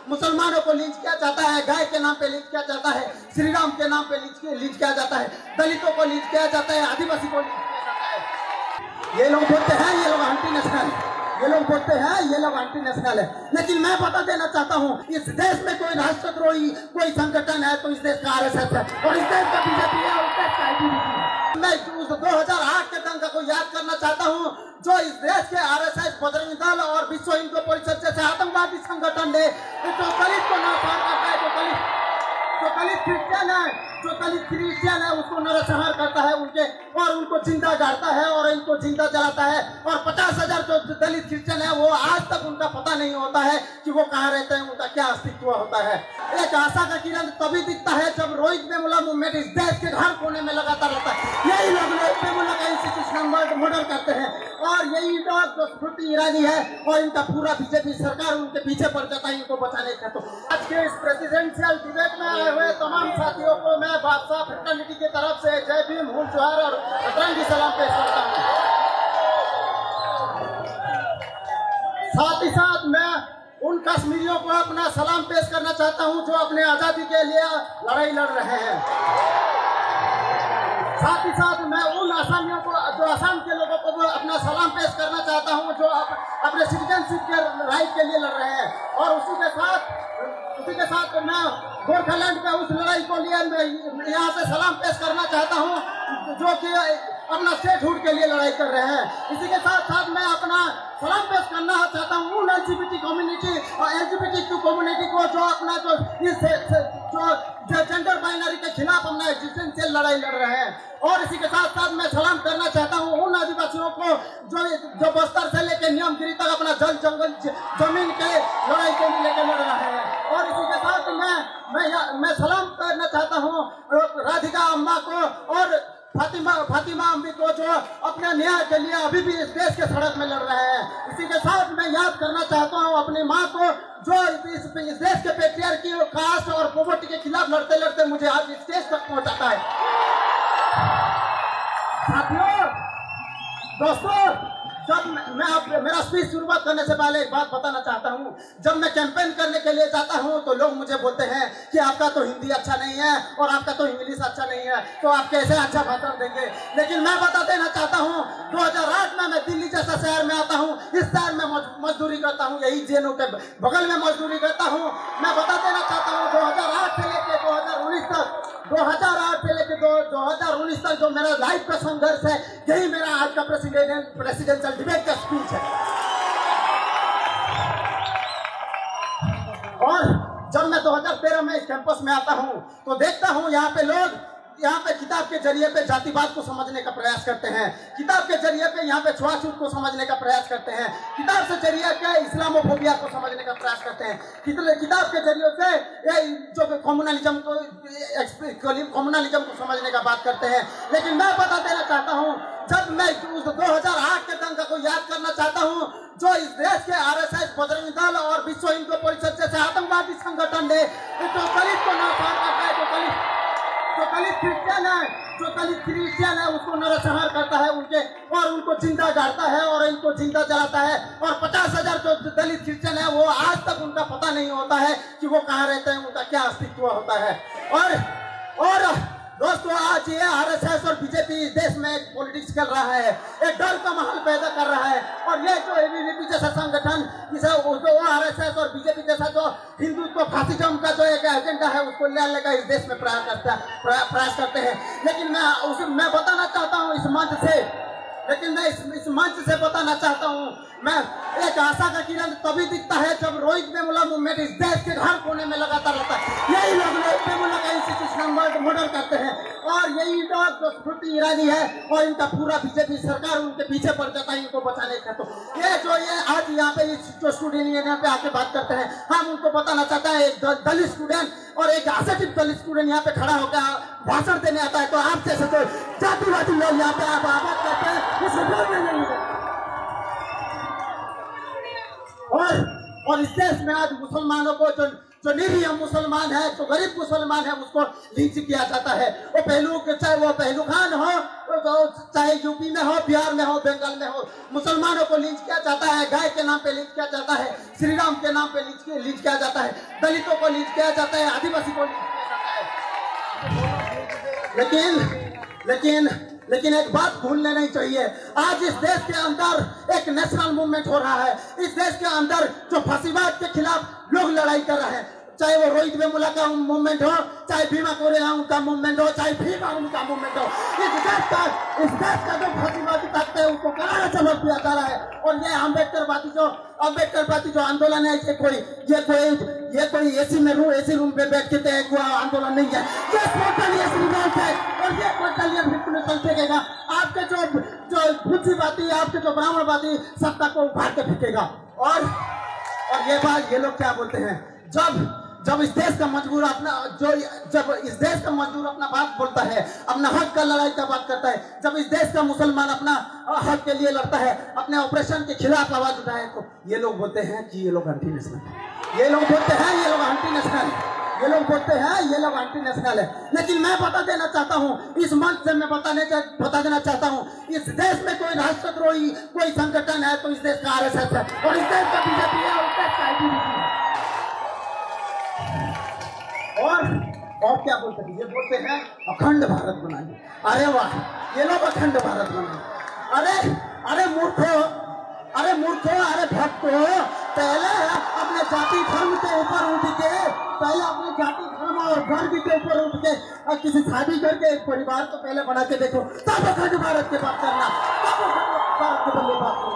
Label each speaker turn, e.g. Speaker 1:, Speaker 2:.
Speaker 1: मुसलमानों को लिंच किया जाता है, गाय के नाम पे लिंच किया जाता है, श्री राम के नाम पे लिंच किया जाता है, दलितों को लिंच किया जाता है, आदिवासी को लिंच किया जाता है। ये लोग बोलते हैं ये लोग एंटी नेशनल, ये लोग बोलते हैं ये लोग एंटी नेशनल है। लेकिन मैं बता देना चाहता हूँ, इस देश में कोई राष्ट्रद्रोही कोई संगठन है तो इस देश का आरएसएस है, और इस देश का बीजेपी है, और इस देश का आईटीबीपी है। मैं उस 2008 के दंगा को याद करना चाहता हूँ जो इस देश के आरएसएस, बजरंग दल और विश्व हिंदू परिषद जैसे आतंकवादी संगठन ने जो दलित को नरसंहार करता है, जो दलित क्रिश्चियन है उसको नरसंहार करता है उनके, और उनको जिंदा गाड़ता है और इनको जिंदा जलाता है। और 50,000 जो दलित क्रिश्चियन है वो आज तक उनका पता नहीं होता है कि वो कहाँ रहते हैं, उनका क्या अस्तित्व होता है। एक आशा का किरण तभी दिखता है जब रोहित वेमुला मूवमेंट इस देश के हर कोने में लगातार रहता है। यही लोग रोहित वेमुला का इंस्टीट्यूशनल मर्डर करते हैं, और यही लोग जो स्मृति ईरानी है और इनका पूरा बीजेपी सरकार उनके पीछे पड़ जाता है इनको बचाने का। तो आज के इस प्रेसिडेंशियल डिबेट में आए हुए तमाम साथियों को मैं बादशाह फ्रेटर्निटी की तरफ से जय भीम, हुल जोहार और अतरंगी सलाम पेश करता हूँ। साथ ही साथ मैं उन कश्मीरियों को अपना सलाम पेश करना चाहता हूं जो अपने आजादी के लिए लड़ाई लड़ रहे हैं। साथ ही साथ मैं उन आसामियों को, जो आसाम के लोगों को अपना सलाम पेश करना चाहता हूं जो अपने सिटीजनशिप के राइट के लिए लड़ रहे हैं। और उसी के साथ मैं गोरखालैंड में उस लड़ाई को लिए मैं यहाँ से सलाम पेश करना चाहता हूँ जो कि अपना स्टेटहुड के लिए लड़ाई कर रहे हैं। इसी के साथ साथ मैं अपना सलाम पेश करना चाहता हूँ उन एलजीबीटी कम्युनिटी और एलजीबीटी कम्युनिटी को जो अपना जो जेंडर बाइनरी के खिलाफ अपना एग्जिस्टेंशियल लड़ाई लड़ रहे हैं। और इसी के साथ साथ मैं सलाम करना चाहता हूँ उन आदिवासियों को जो बस्तर से लेकर नियमगिरी तक अपना जल जंगल जमीन के लड़ाई के लिए लेकर लड़ रहे हैं। और इसी के साथ मैं सलाम करना चाहता हूँ राधिका अम्मा को और फातिमा अम्मी को जो अपने न्याय के लिए अभी भी इस देश के सड़क में लड़ रहे हैं। इसी के साथ मैं याद करना चाहता हूँ अपनी माँ को जो इस देश के पेट्रियार्की और कास्ट और पॉवर्टी के खिलाफ लड़ते लड़ते मुझे आज इस स्टेज तक पहुंचाता है। साथियों, दोस्तों, जब मैं मेरा स्पीच शुरुआत करने से पहले एक बात बताना चाहता हूँ। जब मैं कैंपेन करने के लिए जाता हूँ तो लोग मुझे बोलते हैं कि आपका तो हिंदी अच्छा नहीं है और आपका तो इंग्लिश अच्छा नहीं है, तो आप कैसे अच्छा भाषण देंगे। लेकिन मैं बता देना चाहता हूँ 2008 में मैं दिल्ली जैसा शहर में आता हूँ, इस शहर में मजदूरी करता हूँ, यही जेएनयू के बगल में मजदूरी करता हूँ। मैं बता देना चाहता हूँ 2008 से लेकर 2019 तक 2019 तक जो मेरा लाइफ का संघर्ष है, यही मेरा आज का प्रेसिडेंशियल डिबेट का स्पीच है। और जब मैं 2013 में इस कैंपस में आता हूं तो देखता हूं यहाँ पे किताब के जरिए पे जातिवाद को समझने का प्रयास करते हैं, किताब के जरिए पे यहाँ पे छुआछूत को समझने का प्रयास करते हैं, किताब से जरिए पे इस्लामोफोबिया को समझने का प्रयास करते हैं, किताब के जरिए से जो कम्युनलिज्म को समझने का बात करते हैं। लेकिन मैं बता देना चाहता हूँ, जब मैं उस 2008 के दंगा को याद करना चाहता हूँ जो इस देश के आरएसएस, बजरंग दल और विश्व हिंदू परिषद जैसे आतंकवादी संगठन ने जो दलित को नरसंहार करता है, जो दलित क्रिश्चियन है उसको नरसंहार करता है उनके, और उनको जिंदा गाड़ता है और इनको जिंदा जलाता है। और 50,000 जो दलित क्रिश्चियन है वो आज तक उनका पता नहीं होता है कि वो कहाँ रहते हैं, उनका क्या अस्तित्व होता है। और दोस्तों, आज ये आरएसएस और बीजेपी इस देश में एक पॉलिटिक्स कर रहा है, एक डर का माहौल पैदा कर रहा है। और ये जो एबीवीपी जैसा संगठन, वो आरएसएस और बीजेपी जैसा जो हिंदुत्व फासिज्म का जो एक एजेंडा है उसको लाने का इस देश में प्रयास करते हैं। लेकिन मैं बताना चाहता हूँ इस मंच से बताना चाहता हूँ, मैं एक आशा का किरण तभी दिखता है जब रोहित वेमुला मूवमेंट इस देश के हर कोने में लगातार रहता है। यही लोग रोहित वेमुला का इंस्टीट्यूशनल मर्डर करते हैं, और यही लोग जो स्मृति ईरानी है और इनका पूरा बीजेपी सरकार उनके पीछे पड़ जाता है इनको बचाने का। तो ये आज यहाँ पे जो स्टूडेंट यहाँ पे आके बात करते हैं, हम उनको बताना चाहते हैं, एक दलित स्टूडेंट और एक आशाचित दलित स्टूडेंट यहाँ पे खड़ा होकर भाषण देने आता है, तो आप जैसे तो जातिवादी लोग यहाँ पे आप आवाज करते हैं, और इस देश में आज मुसलमानों को जो निरीह मुसलमान है, जो गरीब मुसलमान है, उसको लिंच किया जाता है। वो पहलू, चाहे वो पहलू खान हो, चाहे यूपी में हो, बिहार में हो, बंगाल में हो, मुसलमानों को लिंच किया जाता है। गाय के नाम पे लिंच किया जाता है, श्री राम के नाम पे लिंच किया जाता है, दलितों को लिंच किया जाता है, आदिवासी को लिंच किया जाता है। लेकिन एक बात भूलने नहीं चाहिए, आज इस देश के अंदर एक नेशनल मूवमेंट हो रहा है। इस देश के अंदर जो फांसीवाद के खिलाफ लोग लड़ाई कर रहे हैं, चाहे वो रोहित वेमुला का मूवमेंट हो, चाहे भीमा कोरेगांव का मूवमेंट हो, चाहे भीम आर्मी का मूवमेंट हो, इस देश का जो फांसीवादी ताकत है उसको करारा जवाब दिया जा रहा है। और ये अम्बेडकरवादी जो आंदोलन है, ये कोई एसी रूम पे बैठ के हुआ आंदोलन नहीं है। ये टोटली रिवॉल्ट है और ये टोटली बिल्कुल चल सकेगा। आपके जो बुद्धिवादी, आपके जो ब्राह्मणवादी सत्ता को उखाड़ के फेंकेगा। और ये बात ये लोग क्या बोलते हैं, जब इस देश का मजदूर अपना बात बोलता है, अपना हक का लड़ाई का बात करता है, जब इस देश का मुसलमान अपना हक के लिए लड़ता है, अपने ऑपरेशन के खिलाफ आवाज उठाए, तो ये लोग बोलते हैं कि ये लोग एंटी नेशनल है। ये लोग बोलते हैं ये लोग एंटी नेशनल है। ये लोग बोलते हैं ये लोग एंटी नेशनल है। लेकिन मैं बता देना चाहता हूँ, इस मंच से मैं बता देना चाहता हूँ, इस देश में कोई राष्ट्रद्रोही कोई संगठन है तो इस देश का RSS है, और इस देश का बीजेपी है, और इस देश का ITBP है। और क्या बोलते हैं, ये बोलते हैं अखंड भारत बनाइए। अरे वाह, ये लोग अखंड भारत बनाइए। अरे मूर्खों, अरे भक्तों, पहले अपने जाति धर्म के ऊपर उठ के, पहले अपने जाति धर्म और वर्ग के ऊपर उठ के और किसी शादी करके एक परिवार को पहले बना के देखो, तब अखंड भारत की बात करना, तब अखंड भारत के बारे में बात करना।